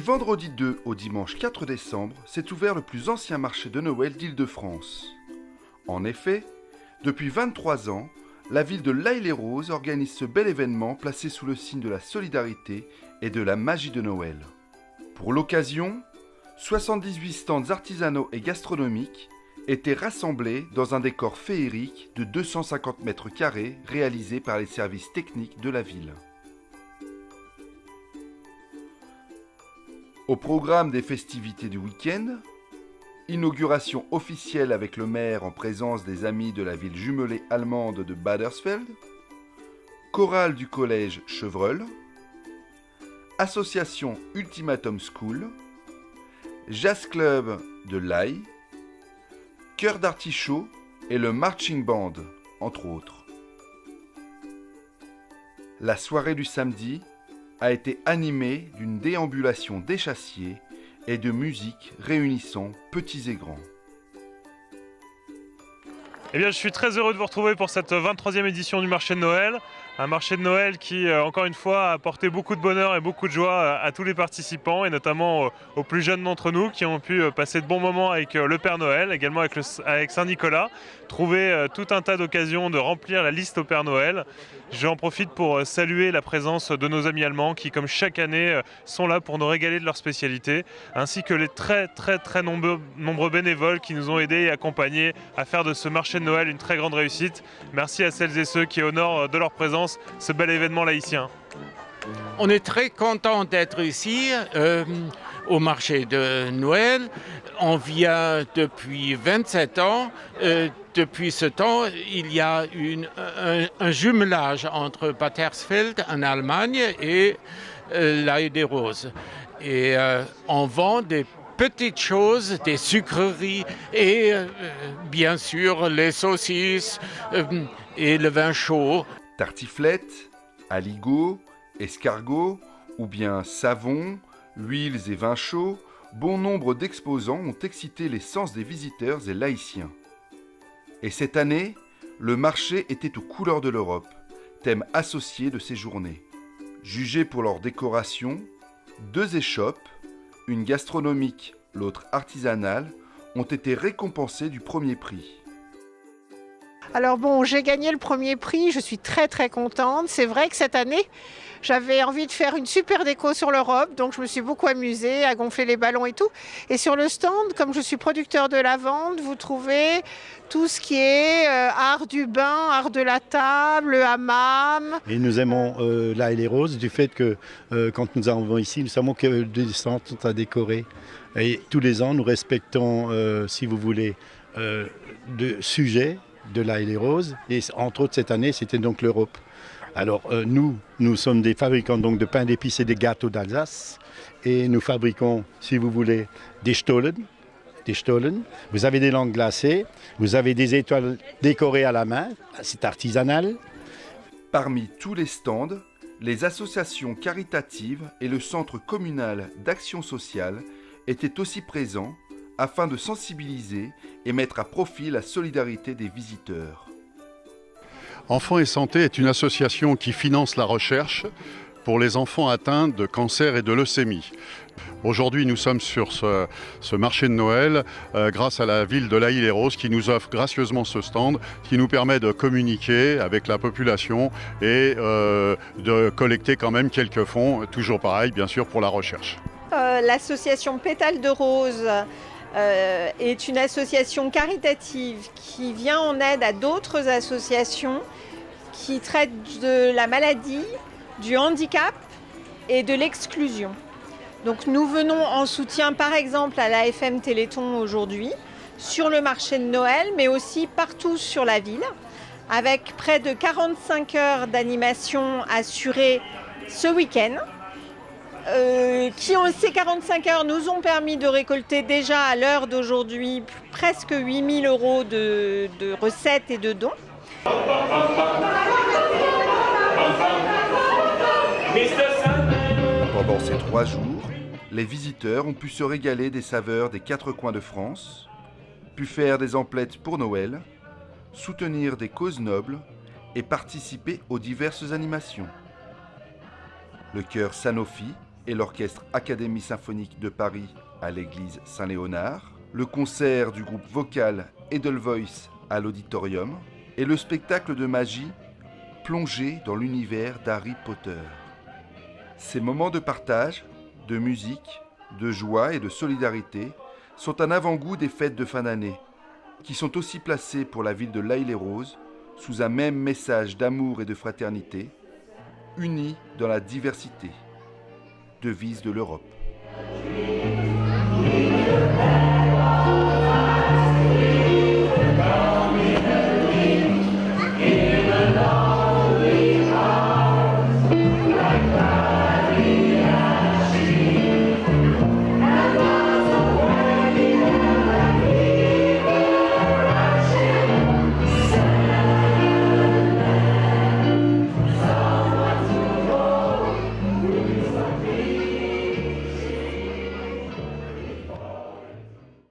vendredi 2 au dimanche 4 décembre s'est ouvert le plus ancien marché de Noël d'Île-de-France. En effet, depuis 23 ans, la ville de L'Haÿ-les-Roses organise ce bel événement placé sous le signe de la solidarité et de la magie de Noël. Pour l'occasion, 78 stands artisanaux et gastronomiques étaient rassemblés dans un décor féerique de 250 mètres carrés réalisé par les services techniques de la ville. Au programme des festivités du week-end, inauguration officielle avec le maire en présence des amis de la ville jumelée allemande de Bad Hersfeld, chorale du collège Chevreul, association Ultimatum School, jazz club de l'Aï, chœur d'artichaut et le marching band, entre autres. La soirée du samedi a été animée d'une déambulation d'échassiers et de musique réunissant petits et grands. Eh bien, je suis très heureux de vous retrouver pour cette 23e édition du marché de Noël. Un marché de Noël qui, encore une fois, a apporté beaucoup de bonheur et beaucoup de joie à tous les participants et notamment aux plus jeunes d'entre nous qui ont pu passer de bons moments avec le Père Noël, également avec Saint-Nicolas, trouver tout un tas d'occasions de remplir la liste au Père Noël. J'en profite pour saluer la présence de nos amis allemands qui, comme chaque année, sont là pour nous régaler de leur spécialité, ainsi que les très nombreux bénévoles qui nous ont aidés et accompagnés à faire de ce marché de Noël une très grande réussite. Merci à celles et ceux qui honorent de leur présence ce bel événement laïcien. On est très content d'être ici au marché de Noël. On vient depuis 27 ans. Depuis ce temps, il y a un jumelage entre Bad Hersfeld en Allemagne et L'Haÿ-les-Roses. Et on vend des petites choses, des sucreries et bien sûr les saucisses et le vin chaud. Tartiflettes, aligots, escargots ou bien savons, huiles et vins chauds, bon nombre d'exposants ont excité les sens des visiteurs et laïciens. Et cette année, le marché était aux couleurs de l'Europe, thème associé de ces journées. Jugés pour leur décoration, 2 échoppes, une gastronomique, l'autre artisanale, ont été récompensés du premier prix. Alors bon, j'ai gagné le premier prix, je suis très contente. C'est vrai que cette année, j'avais envie de faire une super déco sur l'Europe, donc je me suis beaucoup amusée à gonfler les ballons et tout. Et sur le stand, comme je suis producteur de la vente, vous trouvez tout ce qui est art du bain, art de la table, hammam. Et nous aimons L'Haÿ-les-Roses du fait que quand nous arrivons ici, nous savons que des stands sont à décorer. Et tous les ans, nous respectons, si vous voulez, de sujets de L'Haÿ-les-Roses. Et entre autres, cette année, c'était donc l'Europe. Alors nous sommes des fabricants donc, de pain d'épices et des gâteaux d'Alsace. Et nous fabriquons, si vous voulez, des Stollen. Vous avez des langues glacées, vous avez des étoiles décorées à la main, c'est artisanal. Parmi tous les stands, les associations caritatives et le centre communal d'action sociale étaient aussi présents afin de sensibiliser et mettre à profit la solidarité des visiteurs. Enfants et Santé est une association qui finance la recherche pour les enfants atteints de cancer et de leucémie. Aujourd'hui, nous sommes sur ce marché de Noël grâce à la ville de L'Haÿ-les-Roses qui nous offre gracieusement ce stand qui nous permet de communiquer avec la population et de collecter quand même quelques fonds, toujours pareil bien sûr pour la recherche. L'association Pétales de Rose est une association caritative qui vient en aide à d'autres associations qui traitent de la maladie, du handicap et de l'exclusion. Donc nous venons en soutien par exemple à l'AFM Téléthon aujourd'hui, sur le marché de Noël, mais aussi partout sur la ville, avec près de 45 heures d'animation assurées ce week-end. Ces 45 heures nous ont permis de récolter déjà à l'heure d'aujourd'hui presque 8 000 € de recettes et de dons. Pendant ces 3 jours, les visiteurs ont pu se régaler des saveurs des 4 coins de France, pu faire des emplettes pour Noël, soutenir des causes nobles et participer aux diverses animations. Le chœur Sanofi et l'Orchestre Académie Symphonique de Paris à l'église Saint-Léonard, le concert du groupe vocal Edelweiss à l'Auditorium et le spectacle de magie plongé dans l'univers d'Harry Potter. Ces moments de partage, de musique, de joie et de solidarité sont un avant-goût des fêtes de fin d'année, qui sont aussi placées pour la ville de L'Haÿ-les-Roses sous un même message d'amour et de fraternité, unis dans la diversité, devise de l'Europe.